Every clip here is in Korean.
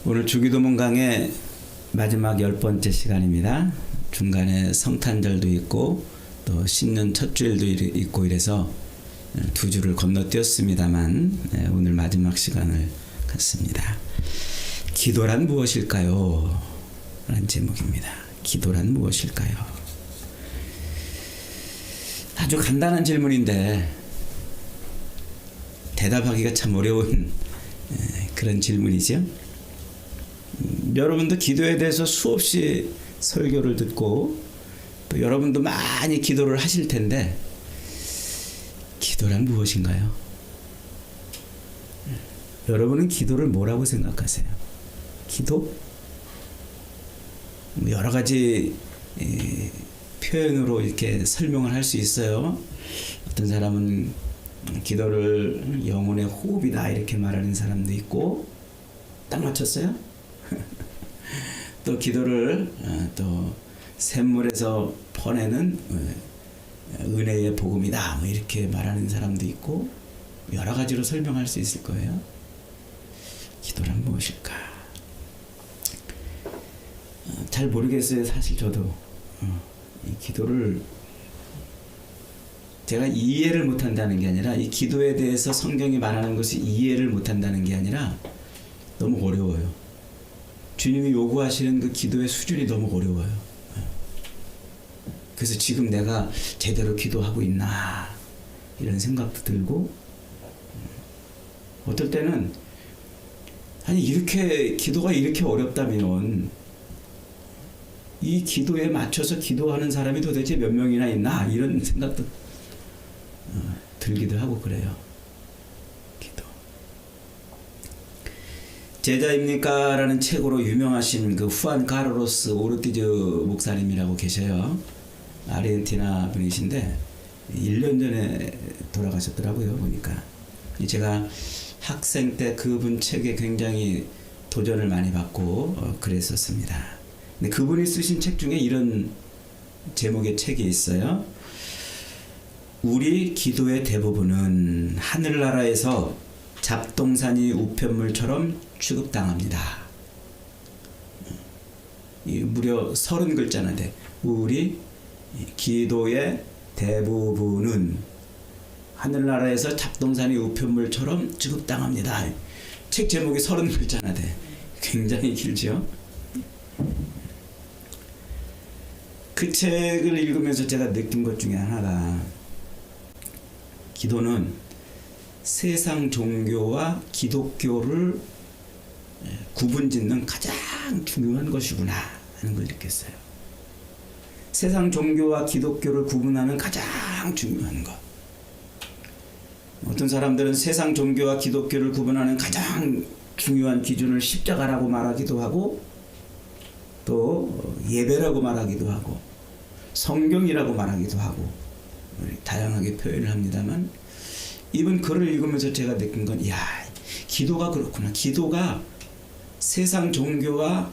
오늘 주기도문 강의 마지막 10번째 시간입니다. 중간에 성탄절도 있고 또 신년 첫 주일도 있고 이래서 두 주를 건너뛰었습니다만 오늘 마지막 시간을 갖습니다. 기도란 무엇일까요? 라는 제목입니다. 기도란 무엇일까요? 아주 간단한 질문인데 대답하기가 참 어려운 그런 질문이죠. 여러분도 기도에 대해서 수없이 설교를 듣고 또 여러분도 많이 기도를 하실 텐데 기도란 무엇인가요? 여러분은 기도를 뭐라고 생각하세요? 기도? 여러 가지 표현으로 이렇게 설명을 할 수 있어요. 어떤 사람은 기도를 영혼의 호흡이다 이렇게 말하는 사람도 있고, 딱 맞췄어요? 또 기도를 또 샘물에서 퍼내는 은혜의 복음이다 뭐 이렇게 말하는 사람도 있고, 여러 가지로 설명할 수 있을 거예요. 기도란 무엇일까? 잘 모르겠어요. 사실 저도 이 기도를 제가 이해를 못한다는 게 아니라, 이 기도에 대해서 성경이 말하는 것을 이해를 못한다는 게 아니라 너무 어려워요. 주님이 요구하시는 그 기도의 수준이 너무 어려워요. 그래서 지금 내가 제대로 기도하고 있나 이런 생각도 들고, 어떨 때는 아니 이렇게 기도가 이렇게 어렵다면 이 기도에 맞춰서 기도하는 사람이 도대체 몇 명이나 있나 이런 생각도 들기도 하고 그래요. 기도. 제자입니까? 라는 책으로 유명하신 그 후안 카르로스 오르티즈 목사님이라고 계셔요. 아르헨티나 분이신데 1년 전에 돌아가셨더라고요. 보니까 제가 학생 때 그분 책에 굉장히 도전을 많이 받고 그랬었습니다. 근데 그분이 쓰신 책 중에 이런 제목의 책이 있어요. 우리 기도의 대부분은 하늘나라에서 잡동사니 우편물처럼 취급당합니다. 무려 30글자나 우리 기도의 대부분은 하늘나라에서 잡동사니 우편물처럼 취급당합니다. 책 제목이 30글자나 돼. 굉장히 길죠. 그 책을 읽으면서 제가 느낀 것 중에 하나가, 기도는 세상 종교와 기독교를 구분짓는 가장 중요한 것이구나 하는 걸 느꼈어요. 세상 종교와 기독교를 구분하는 가장 중요한 것. 어떤 사람들은 세상 종교와 기독교를 구분하는 가장 중요한 기준을 십자가라고 말하기도 하고, 또 예배라고 말하기도 하고, 성경이라고 말하기도 하고, 다양하게 표현을 합니다만, 이번 글을 읽으면서 제가 느낀 건, 야, 기도가 그렇구나. 기도가 세상 종교와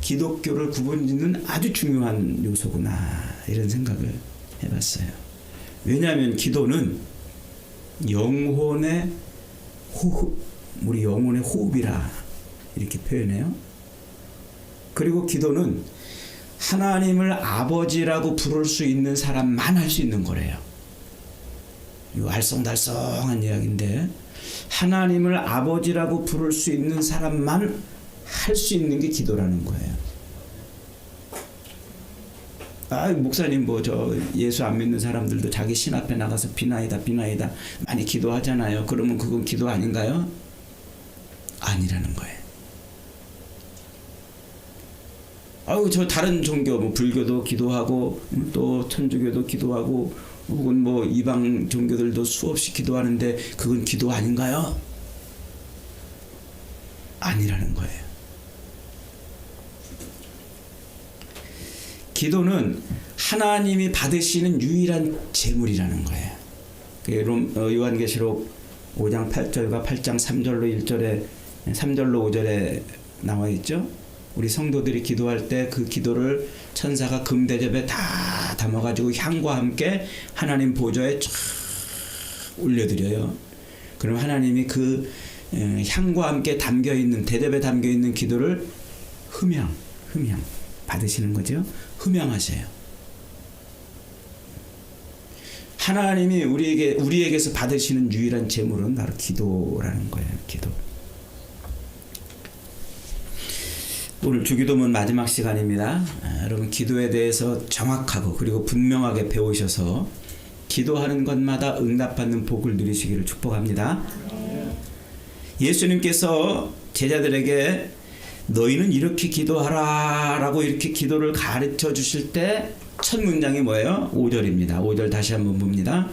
기독교를 구분짓는 아주 중요한 요소구나 이런 생각을 해봤어요. 왜냐하면 기도는 영혼의 호흡, 우리 영혼의 호흡이라 이렇게 표현해요. 그리고 기도는 하나님을 아버지라고 부를 수 있는 사람만 할 수 있는 거래요. 이거 알쏭달쏭한 이야기인데, 하나님을 아버지라고 부를 수 있는 사람만 할 수 있는 게 기도라는 거예요. 아, 목사님 저 예수 안 믿는 사람들도 자기 신 앞에 나가서 비나이다 많이 기도하잖아요. 그러면 그건 기도 아닌가요? 아니라는 거예요. 아유, 저 다른 종교, 불교도 기도하고, 또 천주교도 기도하고, 혹은 이방 종교들도 수없이 기도하는데 그건 기도 아닌가요? 아니라는 거예요. 기도는 하나님이 받으시는 유일한 제물이라는 거예요. 요한계시록 5장 8절과 8장 3절로 1절에 3절로 5절에 나와 있죠. 우리 성도들이 기도할 때 그 기도를 천사가 금대접에 다 담아가지고 향과 함께 하나님 보좌에 쫙 올려드려요. 그럼 하나님이 그 향과 함께 담겨 있는 대접에 담겨 있는 기도를 흠양 받으시는 거죠. 흠양하세요. 하나님이 우리에게서 받으시는 유일한 제물은 바로 기도라는 거예요. 기도. 오늘 주기도문 마지막 시간입니다. 여러분 기도에 대해서 정확하고 그리고 분명하게 배우셔서 기도하는 것마다 응답받는 복을 누리시기를 축복합니다. 예수님께서 제자들에게 너희는 이렇게 기도하라 라고 이렇게 기도를 가르쳐 주실 때 첫 문장이 뭐예요? 5절입니다. 5절 다시 한번 봅니다.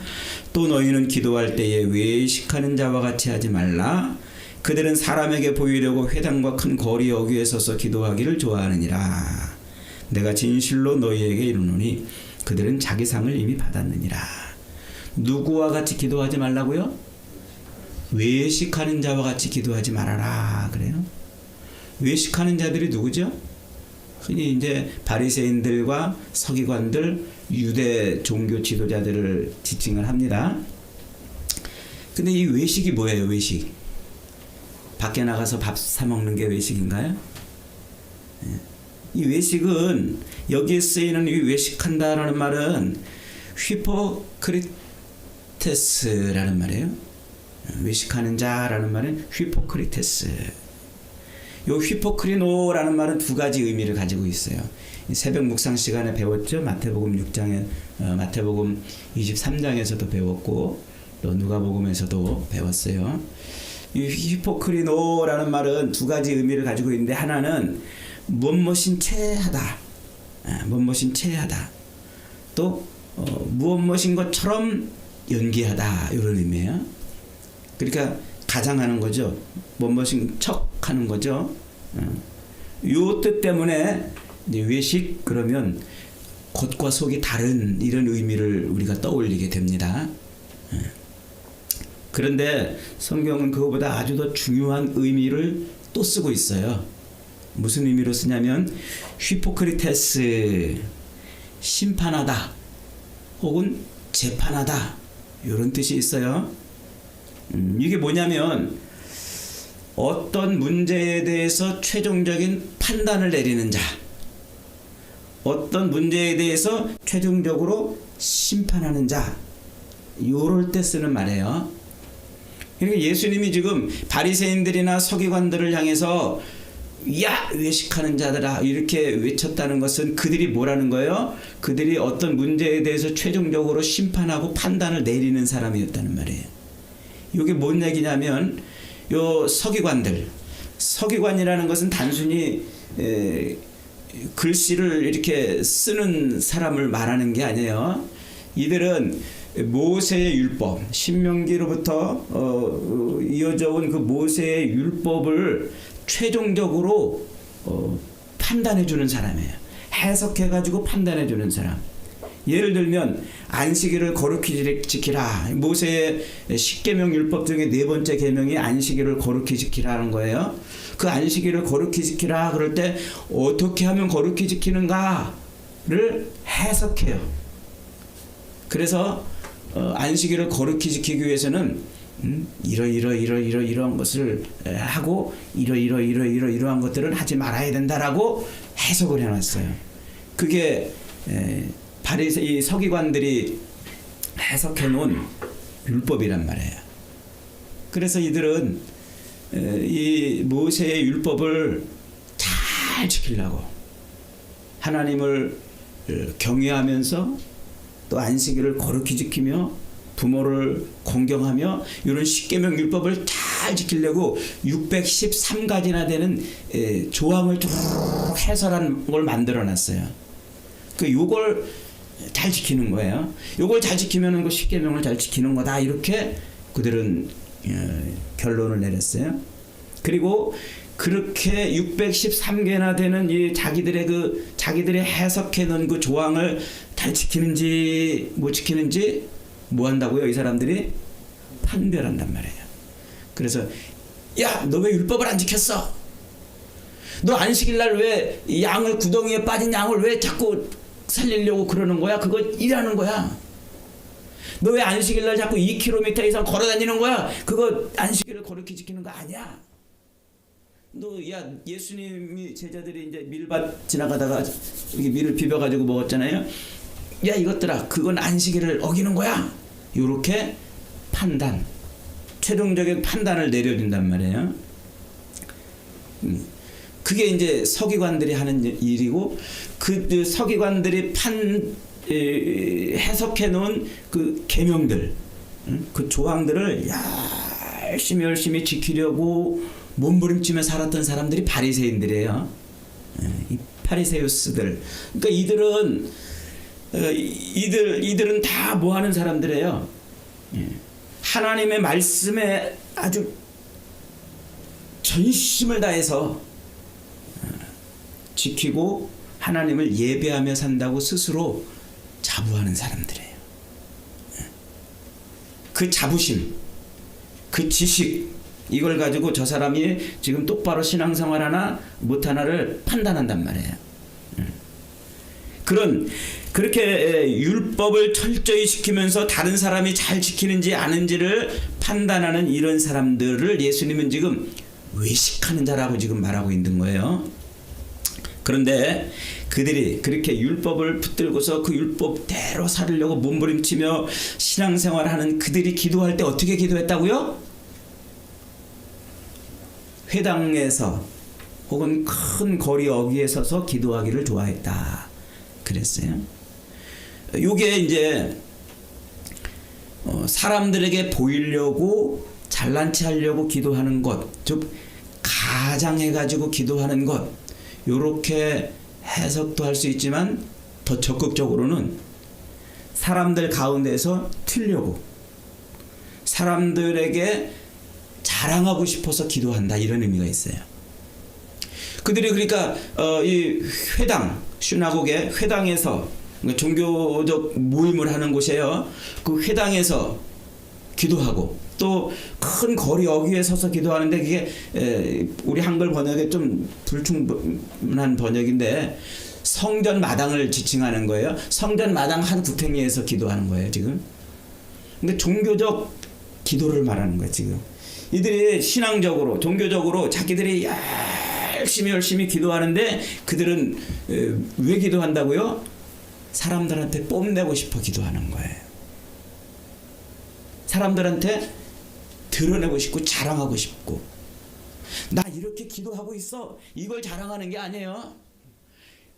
또 너희는 기도할 때에 외식하는 자와 같이 하지 말라. 그들은 사람에게 보이려고 회당과 큰 거리 어귀에 서서 기도하기를 좋아하느니라. 내가 진실로 너희에게 이르노니 그들은 자기 상을 이미 받았느니라. 누구와 같이 기도하지 말라고요? 외식하는 자와 같이 기도하지 말아라 그래요. 외식하는 자들이 누구죠? 흔히 이제 바리새인들과 서기관들, 유대 종교 지도자들을 지칭을 합니다. 근데 이 외식이 뭐예요? 외식. 밖에 나가서 밥 사 먹는 게 외식인가요? 이 외식은 여기에 쓰이는 이 외식한다라는 말은 휘포크리테스라는 말이에요. 외식하는 자라는 말은 휘포크리테스. 요 휘포크리노라는 말은 두 가지 의미를 가지고 있어요. 새벽 묵상 시간에 배웠죠. 마태복음 6장에 마태복음 23장에서도 배웠고 또 누가복음에서도 배웠어요. 이 휘포크리노라는 말은 두 가지 의미를 가지고 있는데 하나는 무엇인 체하다. 무엇인 체하다. 또 무엇인 것처럼 연기하다 이런 의미예요. 그러니까 가장하는 거죠. 무엇인 척하는 거죠. 요 뜻 때문에 외식 그러면 겉과 속이 다른 이런 의미를 우리가 떠올리게 됩니다. 그런데 성경은 그거보다 아주 더 중요한 의미를 또 쓰고 있어요. 무슨 의미로 쓰냐면 휘포크리테스 심판하다 혹은 재판하다 이런 뜻이 있어요. 이게 뭐냐면 어떤 문제에 대해서 최종적인 판단을 내리는 자, 어떤 문제에 대해서 최종적으로 심판하는 자, 요럴 때 쓰는 말이에요. 그러니까 예수님이 지금 바리새인들이나 서기관들을 향해서 야 외식하는 자들아 이렇게 외쳤다는 것은 그들이 뭐라는 거예요? 그들이 어떤 문제에 대해서 최종적으로 심판하고 판단을 내리는 사람이었다는 말이에요. 이게 뭔 얘기냐면 요 서기관이라는 것은 단순히 글씨를 이렇게 쓰는 사람을 말하는 게 아니에요. 이들은 모세의 율법, 신명기로부터 이어져 온 그 모세의 율법을 최종적으로 판단해 주는 사람이에요. 해석해 가지고 판단해 주는 사람. 예를 들면 안식일을 거룩히 지키라. 모세의 십계명 율법 중에 네 번째 계명이 안식일을 거룩히 지키라는 거예요. 그 안식일을 거룩히 지키라 그럴 때 어떻게 하면 거룩히 지키는가를 해석해요. 그래서 안식일을 거룩히 지키기 위해서는 이러한 것을 하고 이러한 것들은 하지 말아야 된다라고 해석을 해놨어요. 그게 이 서기관들이 해석해 놓은 율법이란 말이에요. 그래서 이들은 이 모세의 율법을 잘 지키려고 하나님을 경외하면서 또 안식일을 거룩히 지키며 부모를 공경하며 이런 십계명 율법을 잘 지키려고 613가지나 되는 조항을 쭉 해설한 걸 만들어 놨어요. 요걸 잘 지키는 거예요. 요걸 잘 지키면은 그 십계명을 잘 지키는 거다. 이렇게 그들은 결론을 내렸어요. 그리고 그렇게 613개나 되는 이 자기들의 해석해 놓은 그 조항을 잘 지키는지 못 지키는지 뭐 한다고요? 이 사람들이 판별한단 말이에요. 그래서 야, 너 왜 율법을 안 지켰어? 너 안식일 날 왜 양을 구덩이에 빠진 양을 왜 자꾸 살리려고 그러는 거야? 그거 일하는 거야. 너 왜 안식일 날 자꾸 2km 이상 걸어 다니는 거야? 그거 안식일을 거룩히 지키는 거 아니야. 너 야 예수님이 제자들이 이제 밀밭 지나가다가 이렇게 밀을 비벼가지고 먹었잖아요. 야 이것들아 그건 안식일을 어기는 거야. 요렇게 판단, 최종적인 판단을 내려준단 말이에요. 그게 이제 서기관들이 하는 일이고 그 서기관들이 해석해 놓은 그 계명들, 그 조항들을 열심히 지키려고 몸부림치며 살았던 사람들이 바리새인들이에요. 이 파리새우스들. 그러니까 이들은 다 뭐 하는 사람들이에요. 하나님의 말씀에 아주 전심을 다해서 지키고 하나님을 예배하며 산다고 스스로 자부하는 사람들이에요. 그 자부심, 그 지식, 이걸 가지고 저 사람이 지금 똑바로 신앙생활 하나 못하나를 판단한단 말이에요. 그렇게 율법을 철저히 지키면서 다른 사람이 잘 지키는지 아는지를 판단하는 이런 사람들을 예수님은 지금 외식하는 자라고 지금 말하고 있는 거예요. 그런데 그들이 그렇게 율법을 붙들고서 그 율법대로 살으려고 몸부림치며 신앙생활하는 그들이 기도할 때 어떻게 기도했다고요? 회당에서 혹은 큰 거리 어귀에 서서 기도하기를 좋아했다 그랬어요. 요게 이제 사람들에게 보이려고 잘난 체 하려고 기도하는 것, 즉 가장해가지고 기도하는 것, 요렇게 해석도 할 수 있지만 더 적극적으로는 사람들 가운데서 튀려고 사람들에게 자랑하고 싶어서 기도한다 이런 의미가 있어요. 그들이 그러니까 이 회당, 슈나고게 회당에서 종교적 모임을 하는 곳이에요. 그 회당에서 기도하고 또 큰 거리 어귀에 서서 기도하는데 그게 우리 한글 번역에 좀 불충분한 번역인데 성전 마당을 지칭하는 거예요. 성전 마당 한 구탱이에서 기도하는 거예요 지금. 근데 종교적 기도를 말하는 거예요 지금. 이들이 신앙적으로 종교적으로 자기들이 열심히 기도하는데 그들은 왜 기도한다고요? 사람들한테 뽐내고 싶어 기도하는 거예요. 사람들한테 드러내고 싶고 자랑하고 싶고 나 이렇게 기도하고 있어 이걸 자랑하는 게 아니에요.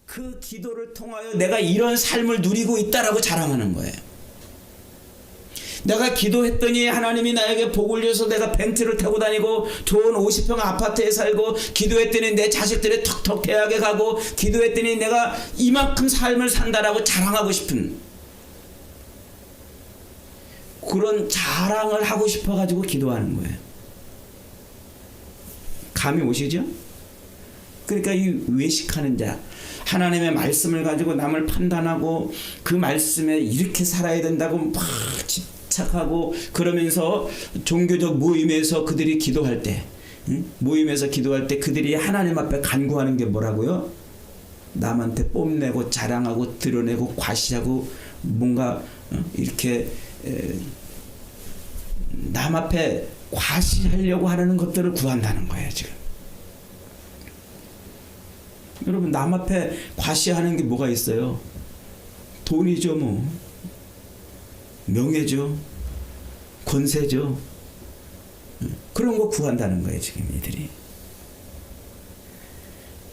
그 기도를 통하여 내가 이런 삶을 누리고 있다라고 자랑하는 거예요. 내가 기도했더니 하나님이 나에게 복을 줘서 내가 벤츠를 타고 다니고 좋은 50평 아파트에 살고 기도했더니 내 자식들이 턱턱 대학에 가고 기도했더니 내가 이만큼 삶을 산다라고 자랑하고 싶은 그런 자랑을 하고 싶어 가지고 기도하는 거예요. 감이 오시죠? 그러니까 이 외식하는 자, 하나님의 말씀을 가지고 남을 판단하고 그 말씀에 이렇게 살아야 된다고 막 집착하고 그러면서 종교적 모임에서 그들이 기도할 때, 모임에서 기도할 때 그들이 하나님 앞에 간구하는 게 뭐라고요? 남한테 뽐내고 자랑하고 드러내고 과시하고 뭔가 이렇게 남 앞에 과시하려고 하는 것들을 구한다는 거예요 지금. 여러분 남 앞에 과시하는 게 뭐가 있어요? 돈이죠 뭐. 명예죠. 권세죠. 그런 거 구한다는 거예요 지금 이들이.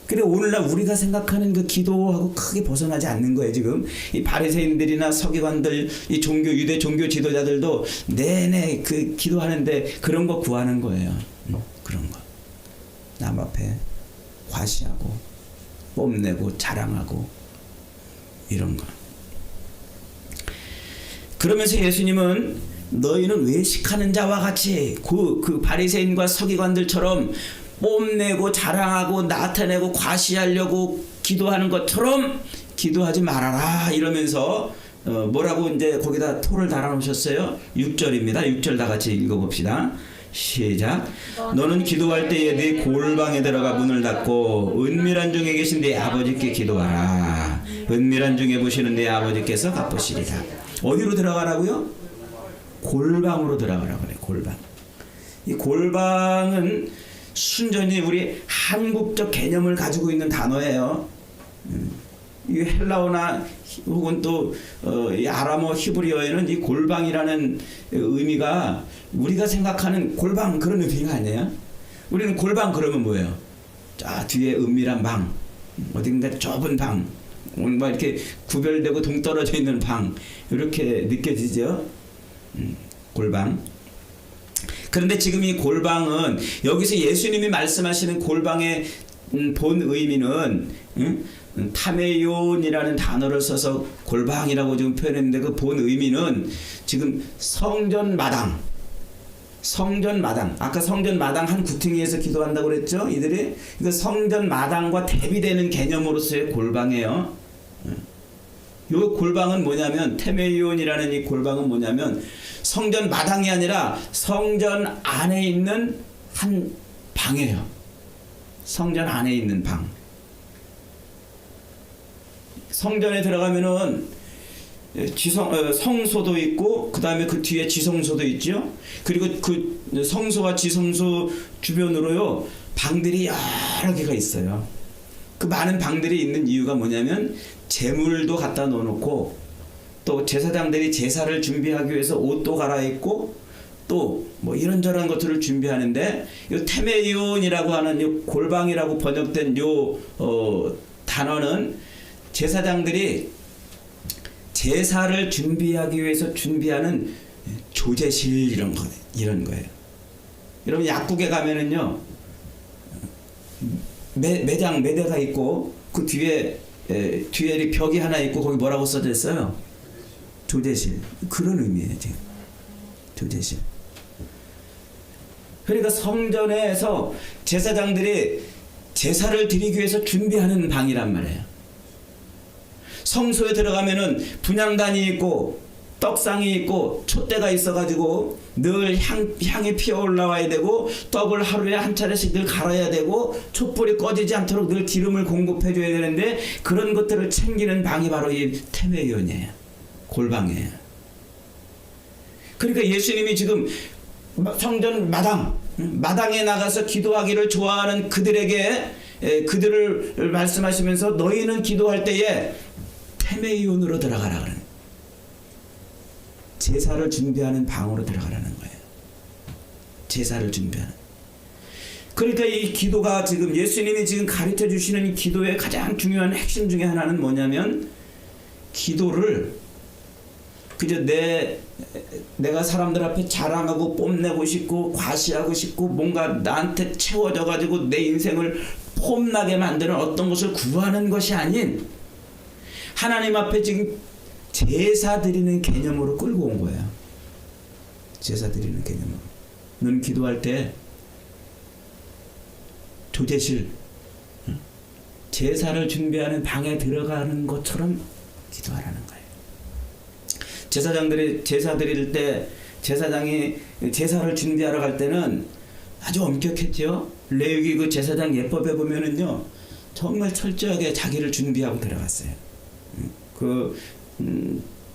그래 오늘날 우리가 생각하는 그 기도하고 크게 벗어나지 않는 거예요 지금. 이 바리새인들이나 서기관들, 이 유대 종교 지도자들도 내내 그 기도하는데 그런 거 구하는 거예요. 그런 거. 남 앞에 과시하고 뽐내고 자랑하고 이런 거. 그러면서 예수님은 너희는 외식하는 자와 같이 그 바리새인과 서기관들처럼 뽐내고 자랑하고 나타내고 과시하려고 기도하는 것처럼 기도하지 말아라 이러면서 뭐라고 이제 거기다 토를 달아놓으셨어요. 6절입니다. 6절 다 같이 읽어봅시다. 시작. 너는 기도할 때에 네 골방에 들어가 문을 닫고 은밀한 중에 계신 네 아버지께 기도하라. 은밀한 중에 보시는 네 아버지께서 갚으시리라. 어디로 들어가라고요? 골방으로 들어가라고 그래. 골방. 이 골방은 순전히 우리 한국적 개념을 가지고 있는 단어예요. 이 헬라어나 혹은 또 이 아람어 히브리어에는 이 골방이라는 의미가 우리가 생각하는 골방 그런 의미가 아니에요. 우리는 골방 그러면 뭐예요? 자, 뒤에 은밀한 방, 어딘가 좁은 방, 뭔가 이렇게 구별되고 동떨어져 있는 방, 이렇게 느껴지죠? 골방. 그런데 지금 이 골방은 여기서 예수님이 말씀하시는 골방의 본 의미는 타메이온이라는 단어를 써서 골방이라고 지금 표현했는데 그 본 의미는 지금 성전 마당. 아까 성전 마당 한 구퉁이에서 기도한다고 그랬죠? 이들이 그 성전 마당과 대비되는 개념으로서의 골방이에요. 이 골방은 뭐냐면 테메이온이라는 이 골방은 뭐냐면 성전 마당이 아니라 성전 안에 있는 한 방이에요. 성전 안에 있는 방. 성전에 들어가면은 성소도 있고 그 다음에 그 뒤에 지성소도 있죠. 그리고 그 성소와 지성소 주변으로요 방들이 여러 개가 있어요. 그 많은 방들이 있는 이유가 뭐냐면 제물도 갖다 놓고 또 제사장들이 제사를 준비하기 위해서 옷도 갈아입고 또 뭐 이런저런 것들을 준비하는데 이 테메이온이라고 하는 이 골방이라고 번역된 요 단어는 제사장들이 제사를 준비하기 위해서 준비하는 조제실 이런 거예요. 여러분 약국에 가면은요 매대가 있고 그 뒤에 벽이 하나 있고 거기 뭐라고 써져 있어요? 조제실. 그런 의미예요 지금. 조제실. 그러니까 성전에서 제사장들이 제사를 드리기 위해서 준비하는 방이란 말이에요. 성소에 들어가면은 분향단이 있고 떡상이 있고 촛대가 있어가지고 늘 향이 피어 올라와야 되고 떡을 하루에 한 차례씩 늘 갈아야 되고 촛불이 꺼지지 않도록 늘 기름을 공급해줘야 되는데 그런 것들을 챙기는 방이 바로 이 테메이온이에요. 골방이에요. 그러니까 예수님이 지금 성전 마당에 나가서 기도하기를 좋아하는 그들을 말씀하시면서 너희는 기도할 때에 테메이온으로 들어가라 그러는 제사를 준비하는 방으로 들어가라는 거예요. 제사를 준비하는. 그러니까 이 기도가 지금 예수님이 지금 가르쳐 주시는 이 기도의 가장 중요한 핵심 중에 하나는 뭐냐면 기도를 그저 내가 사람들 앞에 자랑하고 뽐내고 싶고 과시하고 싶고 뭔가 나한테 채워져 가지고 내 인생을 폼나게 만드는 어떤 것을 구하는 것이 아닌 하나님 앞에 지금 제사 드리는 개념으로 끌고 온 거예요. 제사 드리는 개념으로. 너는 기도할 때 조제실 제사를 준비하는 방에 들어가는 것처럼 기도하라는 거예요. 제사장들이 제사 드릴 때 제사장이 제사를 준비하러 갈 때는 아주 엄격했죠. 레위기 그 제사장 예법에 보면은요 정말 철저하게 자기를 준비하고 들어갔어요.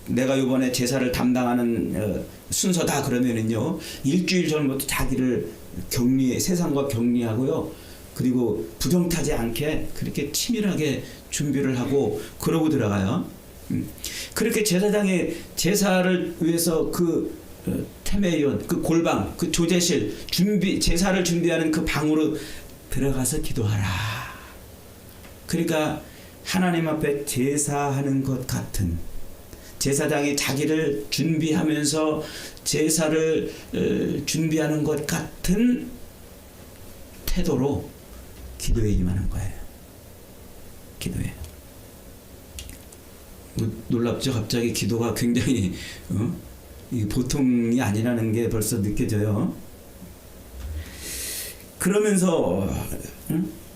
내가 이번에 제사를 담당하는 순서다 그러면은요 일주일 전부터 자기를 세상과 격리하고요. 그리고 부정타지 않게 그렇게 치밀하게 준비를 하고 그러고 들어가요. 그렇게 제사장이 제사를 위해서 그 테메이온 그 골방 그 조제실 제사를 준비하는 그 방으로 들어가서 기도하라. 그러니까 하나님 앞에 제사하는 것 같은 제사장이 자기를 준비하면서 제사를 준비하는 것 같은 태도로 기도에 임하는 거예요. 기도에. 놀랍죠? 갑자기 기도가 굉장히 보통이 아니라는 게 벌써 느껴져요. 그러면서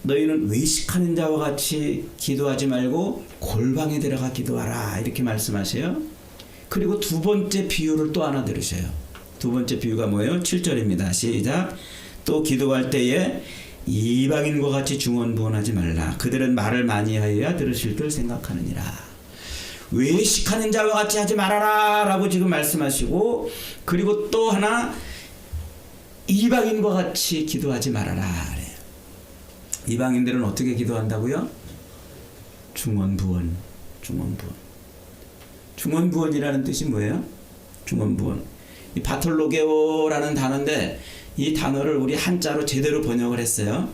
너희는 외식하는 자와 같이 기도하지 말고 골방에 들어가 기도하라 이렇게 말씀하세요. 그리고 두 번째 비유를 또 하나 들으셔요. 두 번째 비유가 뭐예요? 7절입니다. 시작. 또 기도할 때에 이방인과 같이 중언부언하지 말라. 그들은 말을 많이 하여야 들으실 줄 생각하느니라. 외식하는 자와 같이 하지 말아라 라고 지금 말씀하시고, 그리고 또 하나 이방인과 같이 기도하지 말아라 그래요. 이방인들은 어떻게 기도한다고요? 중언부언. 중언부언이라는 뜻이 뭐예요? 중언부언. 이 바톨로게오라는 단어인데, 이 단어를 우리 한자로 제대로 번역을 했어요.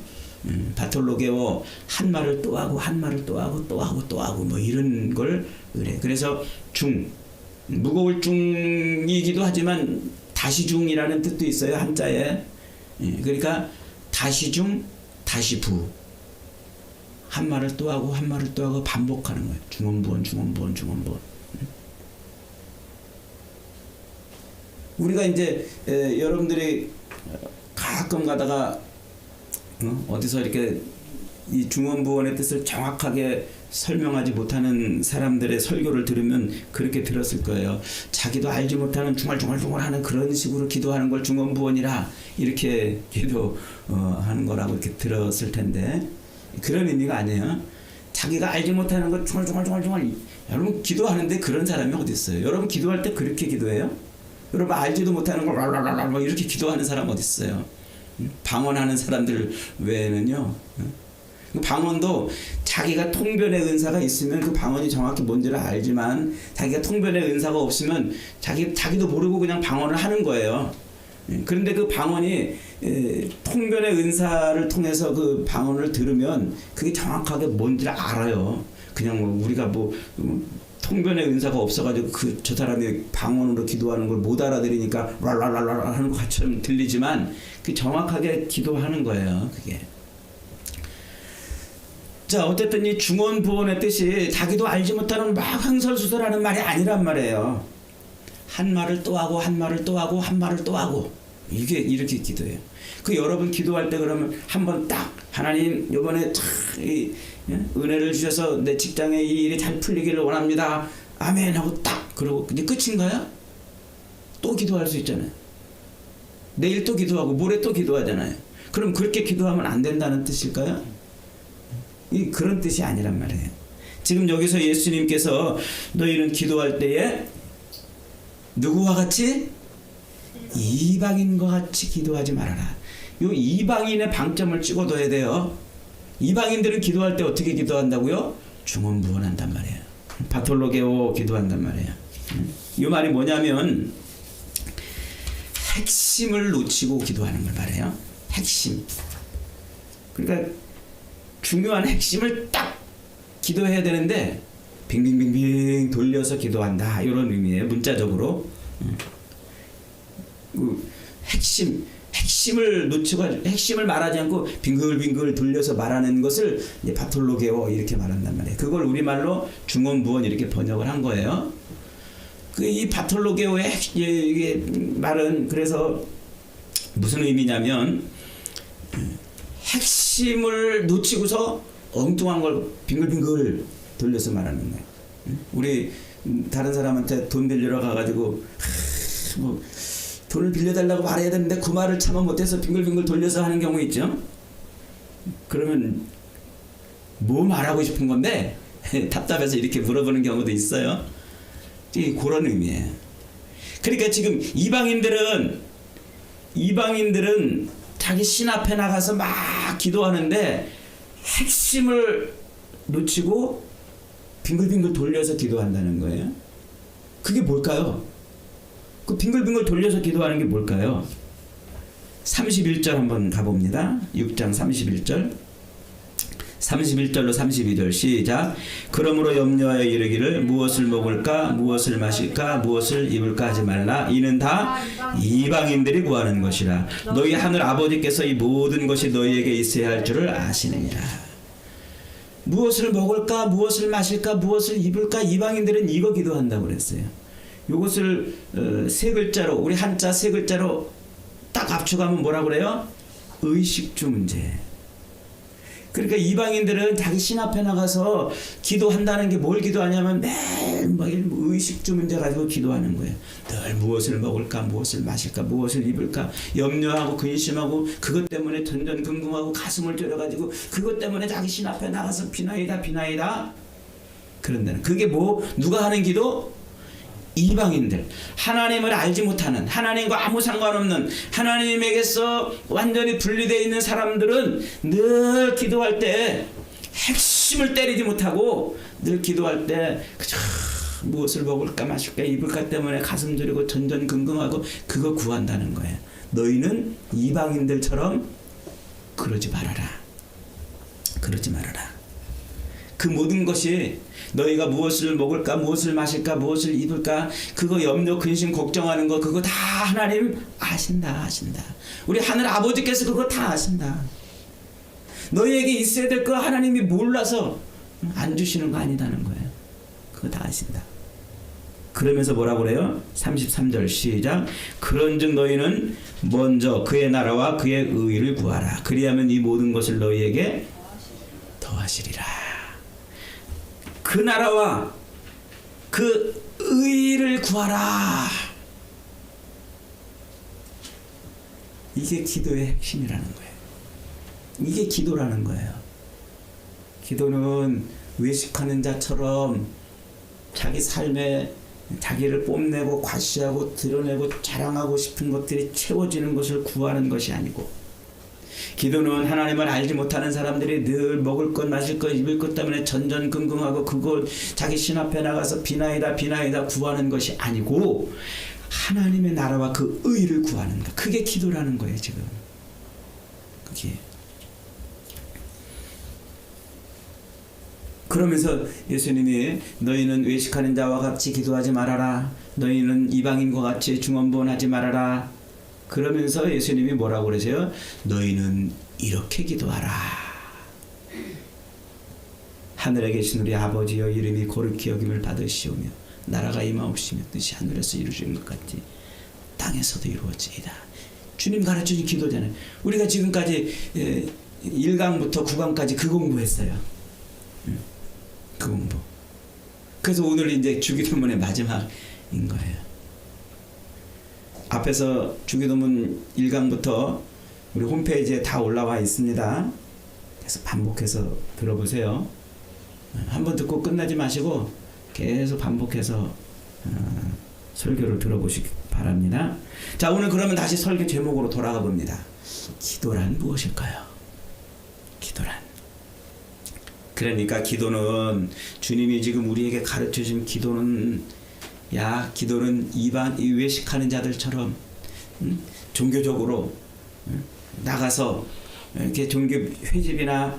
바톨로게오, 한 말을 또 하고 한 말을 또 하고 또 하고 또 하고 뭐 이런 걸 그래. 그래서 무거울 중이기도 하지만 다시 중이라는 뜻도 있어요, 한자에. 그러니까 다시 중, 다시 부. 한 말을 또 하고 한 말을 또 하고 반복하는 거예요. 중언부언. 우리가 이제 여러분들이 가끔 가다가 어디서 이렇게 이 중언부언의 뜻을 정확하게 설명하지 못하는 사람들의 설교를 들으면 그렇게 들었을 거예요. 자기도 알지 못하는 중얼중얼하는 그런 식으로 기도하는 걸 중언부언이라 이렇게 기도하는 거라고 이렇게 들었을 텐데, 그런 의미가 아니에요. 자기가 알지 못하는 걸 중얼중얼. 여러분 기도하는데 그런 사람이 어디 있어요? 여러분 기도할 때 그렇게 기도해요? 여러분 알지도 못하는 걸 랄랄랄랄 이렇게 기도하는 사람 어디 있어요? 방언하는 사람들 외에는요. 방언도 자기가 통변의 은사가 있으면 그 방언이 정확히 뭔지를 알지만, 자기가 통변의 은사가 없으면 자기도 모르고 그냥 방언을 하는 거예요. 그런데 그 방언이 통변의 은사를 통해서 그 방언을 들으면 그게 정확하게 뭔지를 알아요. 그냥 우리가 통변의 은사가 없어가지고 저 사람이 방언으로 기도하는 걸 못 알아들으니까 랄랄랄랄 하는 것처럼 들리지만 그 정확하게 기도하는 거예요, 그게. 자, 어쨌든 이 중언부언의 뜻이 자기도 알지 못하는 막 흥설수설하는 말이 아니란 말이에요. 한 말을 또 하고 한 말을 또 하고 한 말을 또 하고, 이게 이렇게 기도해요. 그 여러분 기도할 때 그러면 한번 딱 하나님 이번에 참 은혜를 주셔서 내 직장에 이 일이 잘 풀리기를 원합니다. 아멘 하고 딱 그러고 이제 끝인가요? 또 기도할 수 있잖아요. 내일 또 기도하고 모레 또 기도하잖아요. 그럼 그렇게 기도하면 안 된다는 뜻일까요? 그런 뜻이 아니란 말이에요. 지금 여기서 예수님께서 너희는 기도할 때에 누구와 같이? 이방인과 같이 기도하지 말아라. 요 이방인의 방점을 찍어둬야 돼요. 이방인들은 기도할 때 어떻게 기도한다고요? 중언부언한단 말이에요. 바톨로게오 기도한단 말이에요. 이 말이 뭐냐면 핵심을 놓치고 기도하는 걸 말해요. 핵심. 그러니까 중요한 핵심을 딱 기도해야 되는데 빙빙빙빙 돌려서 기도한다, 이런 의미예요, 문자적으로. 핵심을 놓치고 핵심을 말하지 않고 빙글빙글 돌려서 말하는 것을 이제 바톨로게오 이렇게 말한단 말이에요. 그걸 우리말로 중언부언 이렇게 번역을 한 거예요. 이 바톨로게오의 이게 말은 그래서 무슨 의미냐면 핵심을 놓치고서 엉뚱한 걸 빙글빙글 돌려서 말하는 거예요. 우리 다른 사람한테 돈 빌리러 가가지고 돈을 빌려달라고 말해야 되는데 그 말을 참아 못해서 빙글빙글 돌려서 하는 경우 있죠. 그러면 뭐 말하고 싶은 건데 답답해서 이렇게 물어보는 경우도 있어요. 그런 의미예요. 그러니까 지금 이방인들은 자기 신 앞에 나가서 막 기도하는데 핵심을 놓치고 빙글빙글 돌려서 기도한다는 거예요. 그게 뭘까요? 그 빙글빙글 돌려서 기도하는 게 뭘까요? 31절 한번 가봅니다. 6장 31절. 31절로 32절 시작. 그러므로 염려하여 이르기를 무엇을 먹을까 무엇을 마실까 무엇을 입을까 하지 말라. 이는 다 이방인들이 구하는 것이라. 너희 하늘 아버지께서 이 모든 것이 너희에게 있어야 할 줄을 아시느니라. 무엇을 먹을까 무엇을 마실까 무엇을 입을까, 이방인들은 이거 기도한다고 그랬어요. 이것을 세 글자로, 우리 한자 세 글자로 딱 합쳐가면 뭐라고 그래요? 의식주 문제. 그러니까 이방인들은 자기 신 앞에 나가서 기도한다는 게 뭘 기도하냐면 매일 의식주 문제 가지고 기도하는 거예요. 늘 무엇을 먹을까 무엇을 마실까 무엇을 입을까 염려하고 근심하고 그것 때문에 전전긍긍하고 가슴을 졸여가지고 그것 때문에 자기 신 앞에 나가서 비나이다. 그런 데는. 그게 뭐 누가 하는 기도? 이방인들, 하나님을 알지 못하는, 하나님과 아무 상관없는, 하나님에게서 완전히 분리되어 있는 사람들은 늘 기도할 때 핵심을 때리지 못하고 늘 기도할 때 그저 무엇을 먹을까 마실까 입을까 때문에 가슴 저리고 전전긍긍하고 그거 구한다는 거예요. 너희는 이방인들처럼 그러지 말아라. 그러지 말아라. 그 모든 것이 너희가 무엇을 먹을까, 무엇을 마실까, 무엇을 입을까, 그거 염려, 근심, 걱정하는 거, 그거 다 하나님 아신다. 우리 하늘 아버지께서 그거 다 아신다. 너희에게 있어야 될 거 하나님이 몰라서 안 주시는 거 아니다는 거예요. 그거 다 아신다. 그러면서 뭐라고 그래요? 33절 시작. 그런즉 너희는 먼저 그의 나라와 그의 의를 구하라. 그리하면 이 모든 것을 너희에게 더하시리라. 그 나라와 그 의를 구하라. 이게 기도의 핵심이라는 거예요. 이게 기도라는 거예요. 기도는 외식하는 자처럼 자기 삶에 자기를 뽐내고 과시하고 드러내고 자랑하고 싶은 것들이 채워지는 것을 구하는 것이 아니고, 기도는 하나님을 알지 못하는 사람들이 늘 먹을 것 마실 것 입을 것 때문에 전전긍긍하고 그걸 자기 신 앞에 나가서 비나이다 구하는 것이 아니고 하나님의 나라와 그 의를 구하는 것. 그게 기도라는 거예요. 지금 그게. 그러면서 예수님이 너희는 외식하는 자와 같이 기도하지 말아라. 너희는 이방인과 같이 중언부언하지 말아라. 그러면서 예수님이 뭐라고 그러세요? 너희는 이렇게 기도하라. 하늘에 계신 우리 아버지여, 이름이 거룩히 여김을 받으시오며 나라가 임하옵시며 뜻이 하늘에서 이루어진 것 같이 땅에서도 이루어지이다. 주님 가르쳐준 기도잖아요. 우리가 지금까지 1강부터 9강까지 그 공부했어요. 그 공부. 그래서 오늘 이제 주기도문의 마지막인 거예요. 앞에서 주기도문 1강부터 우리 홈페이지에 다 올라와 있습니다. 그래서 반복해서 들어보세요. 한번 듣고 끝나지 마시고 계속 반복해서 설교를 들어보시기 바랍니다. 자, 오늘 그러면 다시 설교 제목으로 돌아가 봅니다. 기도란 무엇일까요? 기도란. 그러니까 기도는 주님이 지금 우리에게 가르쳐준 기도는 기도는 외식하는 자들처럼 종교적으로 나가서 이렇게 종교 회집이나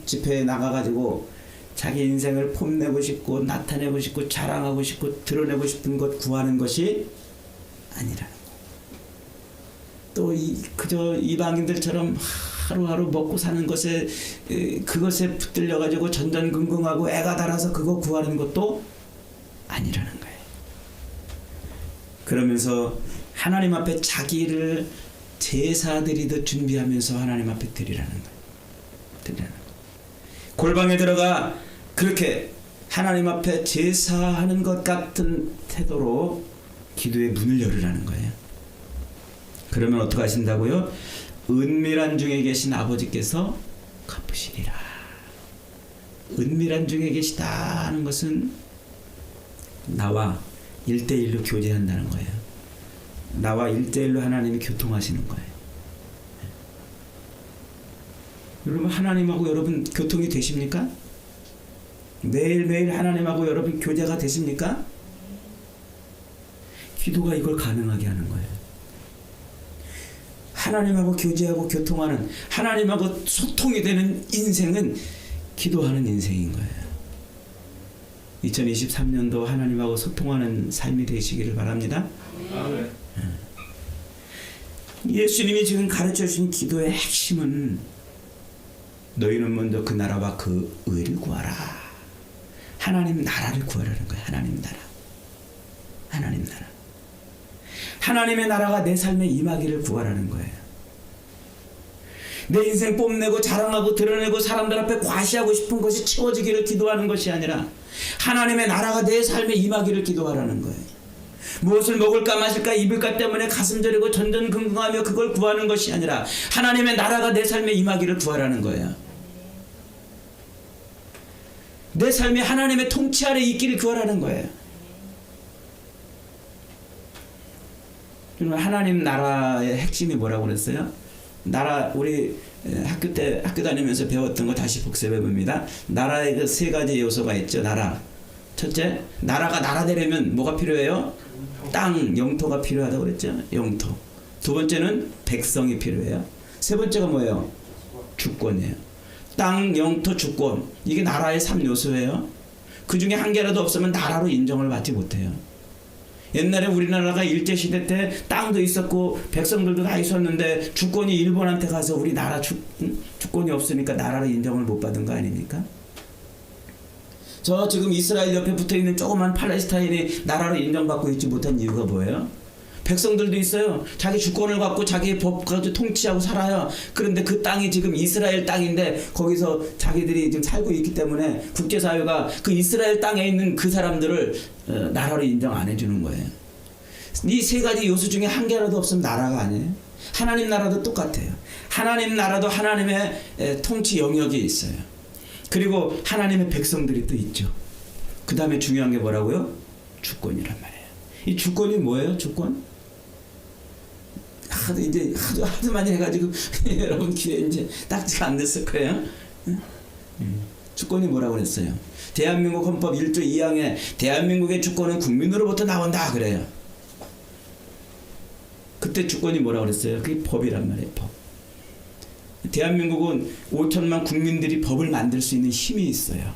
집회에 나가가지고 자기 인생을 뽐내고 싶고 나타내고 싶고 자랑하고 싶고 드러내고 싶은 것 구하는 것이 아니라는 거. 또 그저 이방인들처럼 하루하루 먹고 사는 것에 그것에 붙들려 가지고 전전긍긍하고 애가 달아서 그거 구하는 것도 아니라는 거예요. 그러면서 하나님 앞에 자기를 제사 드리듯 준비하면서 하나님 앞에 드리라는 거예요. 골방에 들어가 그렇게 하나님 앞에 제사하는 것 같은 태도로 기도의 문을 열으라는 거예요. 그러면 어떻게 하신다고요? 은밀한 중에 계신 아버지께서 갚으시리라. 은밀한 중에 계시다 하는 것은 나와 1대1로 교제한다는 거예요. 나와 1대1로 하나님이 교통하시는 거예요. 여러분, 하나님하고 여러분 교통이 되십니까? 매일매일 하나님하고 여러분 교제가 되십니까? 기도가 이걸 가능하게 하는 거예요. 하나님하고 교제하고 교통하는, 하나님하고 소통이 되는 인생은 기도하는 인생인 거예요. 2023년도 하나님하고 소통하는 삶이 되시기를 바랍니다. 아멘. 예수님이 지금 가르쳐 주신 기도의 핵심은 너희는 먼저 그 나라와 그 의를 구하라. 하나님 나라를 구하라는 거예요. 하나님 나라. 하나님 나라. 하나님의 나라가 내 삶에 임하기를 구하라는 거예요. 내 인생 뽐내고 자랑하고 드러내고 사람들 앞에 과시하고 싶은 것이 채워지기를 기도하는 것이 아니라 하나님의 나라가 내 삶에 임하기를 기도하라는 거예요. 무엇을 먹을까 마실까 입을까 때문에 가슴 저리고 전전긍긍하며 그걸 구하는 것이 아니라 하나님의 나라가 내 삶에 임하기를 구하라는 거예요. 내 삶이 하나님의 통치 아래 있기를 구하라는 거예요. 하나님 나라의 핵심이 뭐라고 그랬어요? 우리 학교 다니면서 배웠던 거 다시 복습해 봅니다. 나라의 그 세 가지 요소가 있죠. 첫째, 나라가 나라 되려면 뭐가 필요해요? 땅, 영토가 필요하다고 그랬죠. 영토. 두 번째는 백성이 필요해요. 세 번째가 뭐예요? 주권이에요. 땅, 영토, 주권. 이게 나라의 3요소예요. 그 중에 한 개라도 없으면 나라로 인정을 받지 못해요. 옛날에 우리나라가 일제시대 때 땅도 있었고 백성들도 다 있었는데 주권이 일본한테 가서 우리나라 주권이 없으니까 나라로 인정을 못 받은 거 아닙니까? 저 지금 이스라엘 옆에 붙어있는 조그만 팔레스타인이 나라로 인정받고 있지 못한 이유가 뭐예요? 백성들도 있어요. 자기 주권을 갖고 자기의 법 가지고 통치하고 살아요. 그런데 그 땅이 지금 이스라엘 땅인데 거기서 자기들이 지금 살고 있기 때문에 국제사회가 그 이스라엘 땅에 있는 그 사람들을 나라로 인정 안 해주는 거예요. 이 세 가지 요소 중에 한 개라도 없으면 나라가 아니에요. 하나님 나라도 똑같아요. 하나님 나라도 하나님의 통치 영역이 있어요. 그리고 하나님의 백성들이 또 있죠. 그 다음에 중요한 게 뭐라고요? 주권이란 말이에요. 이 주권이 뭐예요? 주권? 하도 많이 해가지고 여러분 귀에 이제 딱지가 안 됐을 거예요. 주권이 뭐라고 그랬어요? 대한민국 헌법 1조 2항에 대한민국의 주권은 국민으로부터 나온다 그래요. 그때 주권이 뭐라고 그랬어요? 그게 법이란 말이에요. 법. 대한민국은 5천만 국민들이 법을 만들 수 있는 힘이 있어요.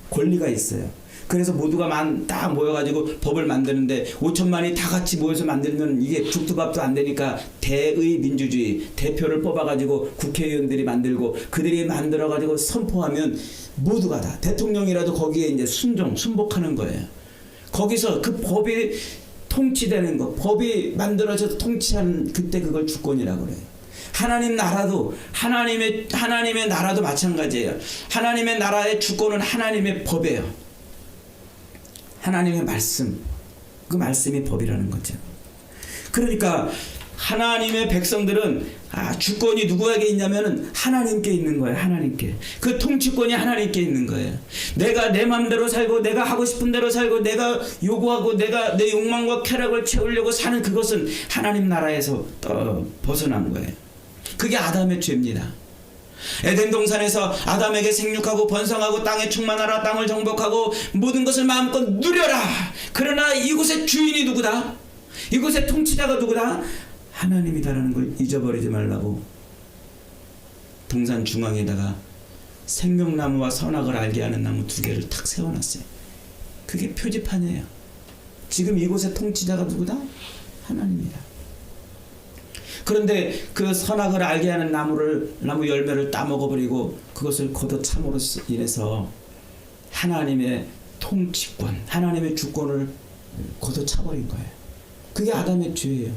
권리가 있어요. 그래서 모두가 딱 모여가지고 법을 만드는데 5천만이 다 같이 모여서 만들면 이게 죽두밥도 안 되니까 대의 민주주의 대표를 뽑아가지고 국회의원들이 만들고 그들이 만들어가지고 선포하면 모두가 다 대통령이라도 거기에 이제 순복하는 거예요. 거기서 그 법이 통치되는 거, 법이 만들어져서 통치하는 그때 그걸 주권이라고 그래요. 하나님 나라도 하나님의 나라도 마찬가지예요. 하나님의 나라의 주권은 하나님의 법이에요. 하나님의 말씀, 그 말씀이 법이라는 거죠. 그러니까 하나님의 백성들은 주권이 누구에게 있냐면은 하나님께 있는 거예요. 하나님께. 그 통치권이 하나님께 있는 거예요. 내가 내 마음대로 살고 내가 하고 싶은 대로 살고 내가 요구하고 내가 내 욕망과 쾌락을 채우려고 사는 그것은 하나님 나라에서 벗어난 거예요. 그게 아담의 죄입니다. 에덴 동산에서 아담에게 생육하고 번성하고 땅에 충만하라, 땅을 정복하고 모든 것을 마음껏 누려라. 그러나 이곳의 주인이 누구다? 이곳의 통치자가 누구다? 하나님이다라는 걸 잊어버리지 말라고 동산 중앙에다가 생명나무와 선악을 알게 하는 나무 2개를 탁 세워놨어요. 그게 표지판이에요. 지금 이곳의 통치자가 누구다? 하나님이다. 그런데 그 선악을 알게 하는 나무 열매를 따먹어버리고 그것을 걷어참으로 인해서 하나님의 통치권, 하나님의 주권을 걷어차버린 거예요. 그게 아담의 죄예요.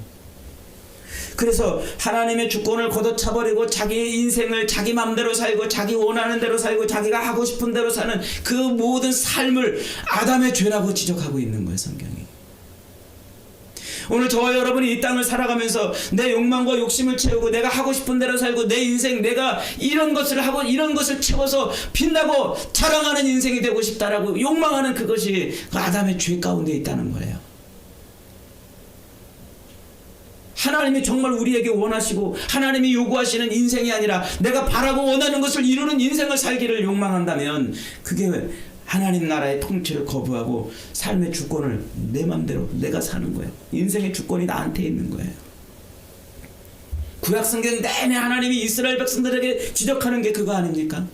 그래서 하나님의 주권을 걷어차버리고 자기의 인생을 자기 맘대로 살고 자기 원하는 대로 살고 자기가 하고 싶은 대로 사는 그 모든 삶을 아담의 죄라고 지적하고 있는 거예요, 성경이. 오늘 저와 여러분이 이 땅을 살아가면서 내 욕망과 욕심을 채우고 내가 하고 싶은 대로 살고 내 인생 내가 이런 것을 하고 이런 것을 채워서 빛나고 자랑하는 인생이 되고 싶다라고 욕망하는 그것이 아담의 죄 가운데 있다는 거예요. 하나님이 정말 우리에게 원하시고 하나님이 요구하시는 인생이 아니라 내가 바라고 원하는 것을 이루는 인생을 살기를 욕망한다면 그게 하나님 나라의 통치를 거부하고 삶의 주권을 내 맘대로 내가 사는 거예요. 인생의 주권이 나한테 있는 거예요. 구약성경 내내 하나님이 이스라엘 백성들에게 지적하는 게 그거 아닙니까?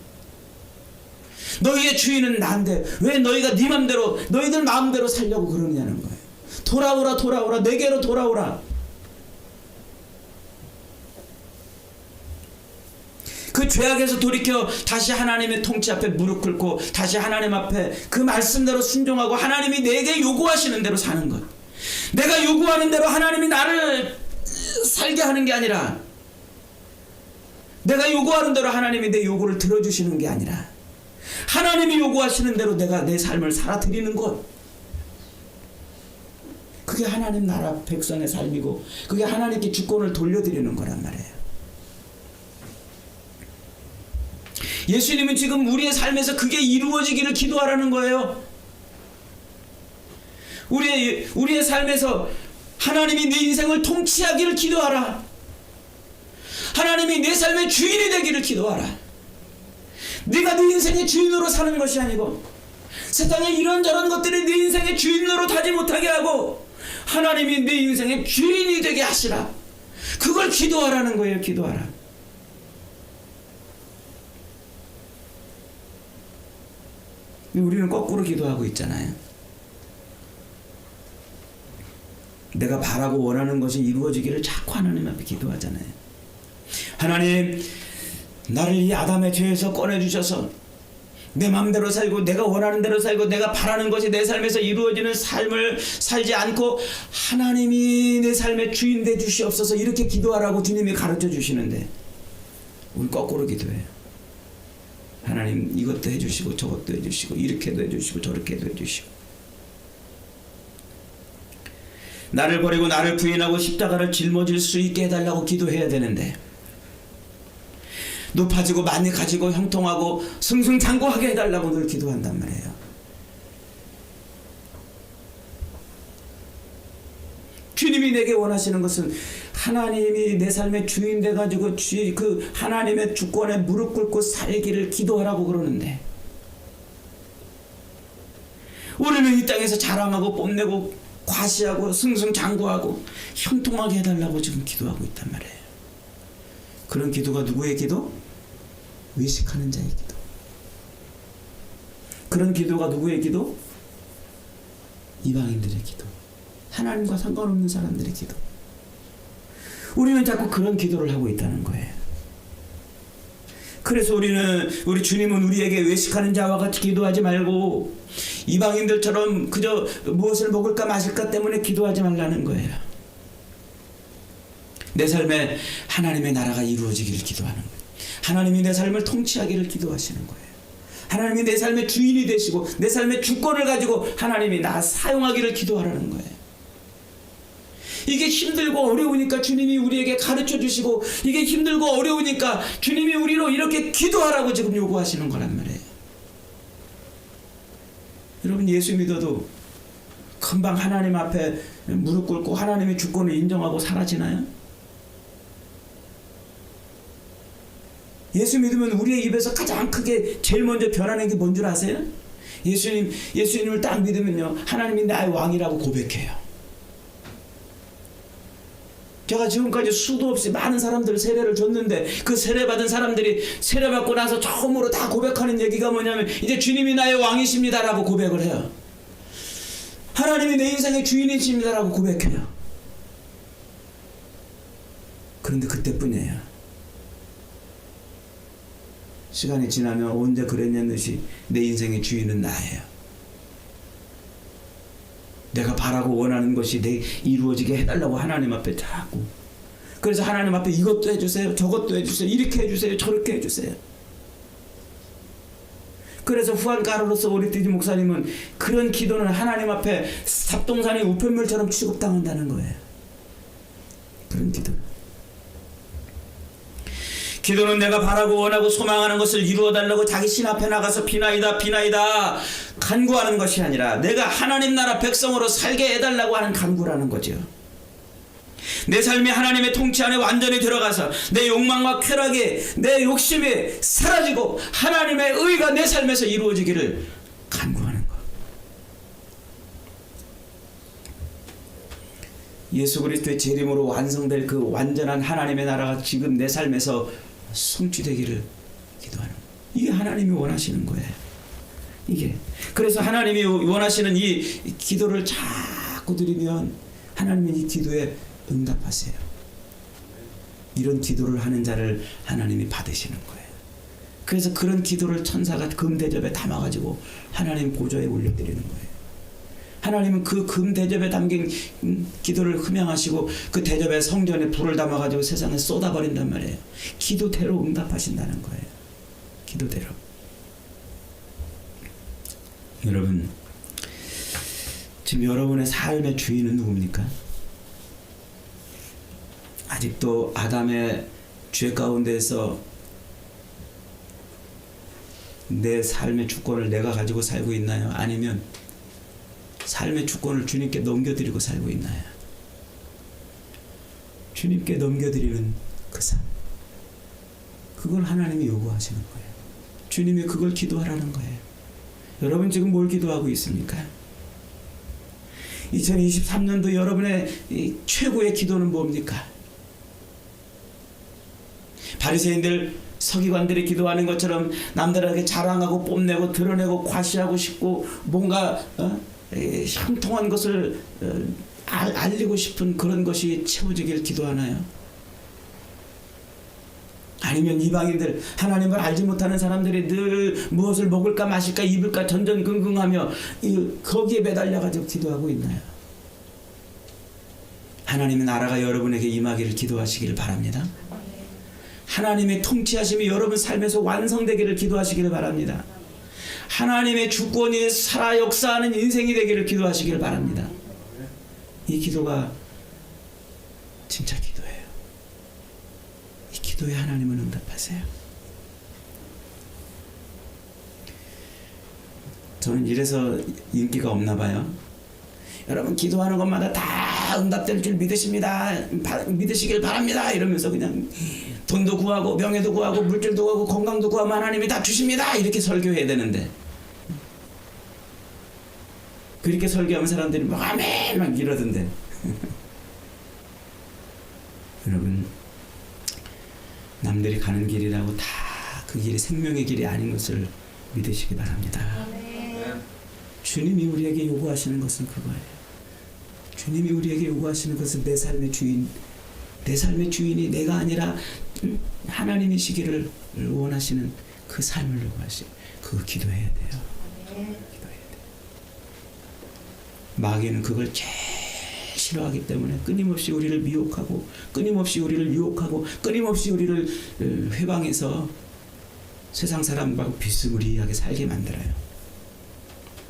너희의 주인은 나인데 왜 너희가 네 맘대로 너희들 마음대로 살려고 그러느냐는 거예요. 돌아오라 내게로 돌아오라. 그 죄악에서 돌이켜 다시 하나님의 통치 앞에 무릎 꿇고 다시 하나님 앞에 그 말씀대로 순종하고 하나님이 내게 요구하시는 대로 사는 것. 내가 요구하는 대로 하나님이 나를 살게 하는 게 아니라 내가 요구하는 대로 하나님이 내 요구를 들어주시는 게 아니라 하나님이 요구하시는 대로 내가 내 삶을 살아드리는 것. 그게 하나님 나라 백성의 삶이고 그게 하나님께 주권을 돌려드리는 거란 말이에요. 예수님은 지금 우리의 삶에서 그게 이루어지기를 기도하라는 거예요. 우리의 삶에서 하나님이 내 인생을 통치하기를 기도하라. 하나님이 내 삶의 주인이 되기를 기도하라. 네가 네 인생의 주인으로 사는 것이 아니고 세상의 이런저런 것들이 네 인생의 주인으로 타지 못하게 하고 하나님이 네 인생의 주인이 되게 하시라. 그걸 기도하라는 거예요. 기도하라. 우리는 거꾸로 기도하고 있잖아요. 내가 바라고 원하는 것이 이루어지기를 자꾸 하나님 앞에 기도하잖아요. 하나님, 나를 이 아담의 죄에서 꺼내주셔서 내 마음대로 살고 내가 원하는 대로 살고 내가 바라는 것이 내 삶에서 이루어지는 삶을 살지 않고 하나님이 내 삶의 주인 돼 주시옵소서, 이렇게 기도하라고 주님이 가르쳐 주시는데 우리 거꾸로 기도해요. 하나님, 이것도 해주시고 저것도 해주시고 이렇게도 해주시고 저렇게도 해주시고, 나를 버리고 나를 부인하고 십자가를 짊어질 수 있게 해달라고 기도해야 되는데 높아지고 많이 가지고 형통하고 승승장구하게 해달라고 늘 기도한단 말이에요. 주님이 내게 원하시는 것은 하나님이 내 삶의 주인 돼가지고 그 하나님의 주권에 무릎 꿇고 살기를 기도하라고 그러는데 우리는 이 땅에서 자랑하고 뽐내고 과시하고 승승장구하고 형통하게 해달라고 지금 기도하고 있단 말이에요. 그런 기도가 누구의 기도? 외식하는 자의 기도. 그런 기도가 누구의 기도? 이방인들의 기도. 하나님과 상관없는 사람들의 기도. 우리는 자꾸 그런 기도를 하고 있다는 거예요. 그래서 우리 주님은 우리에게 외식하는 자와 같이 기도하지 말고 이방인들처럼 그저 무엇을 먹을까 마실까 때문에 기도하지 말라는 거예요. 내 삶에 하나님의 나라가 이루어지기를 기도하는 거예요. 하나님이 내 삶을 통치하기를 기도하시는 거예요. 하나님이 내 삶의 주인이 되시고 내 삶의 주권을 가지고 하나님이 나 사용하기를 기도하라는 거예요. 이게 힘들고 어려우니까 주님이 우리에게 가르쳐 주시고, 이게 힘들고 어려우니까 주님이 우리로 이렇게 기도하라고 지금 요구하시는 거란 말이에요. 여러분, 예수 믿어도 금방 하나님 앞에 무릎 꿇고 하나님의 주권을 인정하고 사라지나요? 예수 믿으면 우리의 입에서 가장 크게 제일 먼저 변하는 게 뭔 줄 아세요? 예수님을 딱 믿으면요, 하나님이 나의 왕이라고 고백해요. 제가 지금까지 수도 없이 많은 사람들 세례를 줬는데 그 세례받은 사람들이 세례받고 나서 처음으로 다 고백하는 얘기가 뭐냐면 이제 주님이 나의 왕이십니다라고 고백을 해요. 하나님이 내 인생의 주인이십니다라고 고백해요. 그런데 그때뿐이에요. 시간이 지나면 언제 그랬냐는 듯이 내 인생의 주인은 나예요. 내가 바라고 원하는 것이 이루어지게 해달라고 하나님 앞에 자꾸, 그래서 하나님 앞에 이것도 해주세요, 저것도 해주세요, 이렇게 해주세요, 저렇게 해주세요. 그래서 후안 까르로스 오리티지 목사님은 그런 기도는 하나님 앞에 삽동산의 우편물처럼 취급당한다는 거예요. 그런 기도는 내가 바라고 원하고 소망하는 것을 이루어달라고 자기 신 앞에 나가서 비나이다 간구하는 것이 아니라 내가 하나님 나라 백성으로 살게 해달라고 하는 간구라는 거죠. 내 삶이 하나님의 통치 안에 완전히 들어가서 내 욕망과 쾌락이, 내 욕심이 사라지고 하나님의 의가 내 삶에서 이루어지기를 간구하는 것. 예수 그리스도의 재림으로 완성될 그 완전한 하나님의 나라가 지금 내 삶에서 성취되기를 기도하는 거예요. 이게 하나님이 원하시는 거예요. 이게. 그래서 하나님이 원하시는 이 기도를 자꾸 드리면 하나님은 이 기도에 응답하세요. 이런 기도를 하는 자를 하나님이 받으시는 거예요. 그래서 그런 기도를 천사가 금대접에 담아가지고 하나님 보좌에 올려드리는 거예요. 하나님은 그 금대접에 담긴 기도를 흠양하시고 그 대접에 성전에 불을 담아가지고 세상에 쏟아버린단 말이에요. 기도대로 응답하신다는 거예요. 기도대로. 여러분, 지금 여러분의 삶의 주인은 누굽니까? 아직도 아담의 죄 가운데서 내 삶의 주권을 내가 가지고 살고 있나요? 아니면 삶의 주권을 주님께 넘겨드리고 살고 있나요? 주님께 넘겨드리는 그 삶, 그걸 하나님이 요구하시는 거예요. 주님이 그걸 기도하라는 거예요. 여러분 지금 뭘 기도하고 있습니까? 2023년도 여러분의 이 최고의 기도는 뭡니까? 바리새인들, 서기관들이 기도하는 것처럼 남들에게 자랑하고 뽐내고 드러내고 과시하고 싶고 뭔가 형통한 것을 알리고 싶은 그런 것이 채워지길 기도하나요? 아니면 이방인들, 하나님을 알지 못하는 사람들이 늘 무엇을 먹을까 마실까 입을까 전전긍긍하며 거기에 매달려가지고 기도하고 있나요? 하나님의 나라가 여러분에게 임하기를 기도하시기를 바랍니다. 하나님의 통치하심이 여러분 삶에서 완성되기를 기도하시기를 바랍니다. 하나님의 주권이 살아 역사하는 인생이 되기를 기도하시기를 바랍니다. 이 기도가 진짜 기도예요. 이 기도에 하나님은 응답하세요. 저는 이래서 인기가 없나 봐요. 여러분 기도하는 것마다 다 응답될 줄 믿으시길 바랍니다 이러면서 그냥 돈도 구하고 명예도 구하고 물질도 구하고 건강도 구하면 하나님이 다 주십니다 이렇게 설교해야 되는데, 그렇게 설교하면 사람들이 막 아멘 막 이러던데 여러분 남들이 가는 길이라고 다 그 길이 생명의 길이 아닌 것을 믿으시기 바랍니다. 주님이 우리에게 요구하시는 것은 그거예요. 주님이 우리에게 요구하시는 것은 내 삶의 주인, 내 삶의 주인이 내가 아니라 하나님이시기를 원하시는 그 삶을 요구하시고 그거 기도해야 돼요. 기도해야 돼요. 마귀는 그걸 제일 싫어하기 때문에 끊임없이 우리를 미혹하고 끊임없이 우리를 유혹하고 끊임없이 우리를 회방해서 세상 사람하고 비스무리하게 살게 만들어요.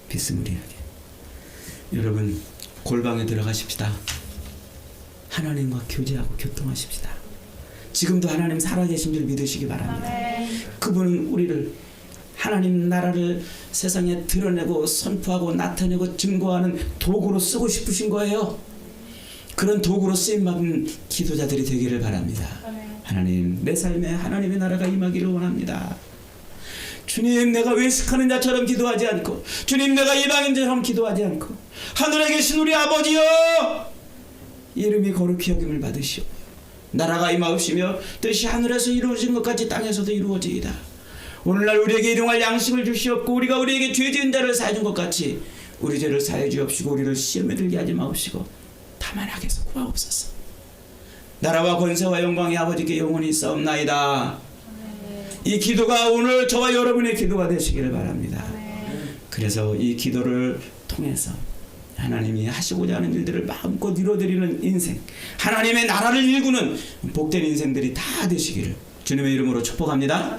비스무리하게. 여러분 골방에 들어가십시다. 하나님과 교제하고 교통하십시다. 지금도 하나님 살아계신 줄 믿으시기 바랍니다. 그분은 우리를 하나님 나라를 세상에 드러내고 선포하고 나타내고 증거하는 도구로 쓰고 싶으신 거예요. 그런 도구로 쓰임받은 기도자들이 되기를 바랍니다. 하나님 내 삶에 하나님의 나라가 임하기를 원합니다. 주님 내가 외식하는 자처럼 기도하지 않고 주님 내가 이방인처럼 기도하지 않고 하늘에 계신 우리 아버지여 이름이 거룩히 여김을 받으시오. 나라가 임하옵시며 뜻이 하늘에서 이루어진 것 같이 땅에서도 이루어지이다. 오늘날 우리에게 일용할 양식을 주시옵고 우리가 우리에게 죄 지은 자를 사해준 것 같이 우리 죄를 사해 주옵시고 우리를 시험에 들게 하지 마옵시고 다만 악에서 구하옵소서. 나라와 권세와 영광이 아버지께 영원히 있사옵나이다. 이 기도가 오늘 저와 여러분의 기도가 되시기를 바랍니다. 그래서 이 기도를 통해서 하나님이 하시고자 하는 일들을 마음껏 이루어드리는 인생, 하나님의 나라를 일구는 복된 인생들이 다 되시기를 주님의 이름으로 축복합니다.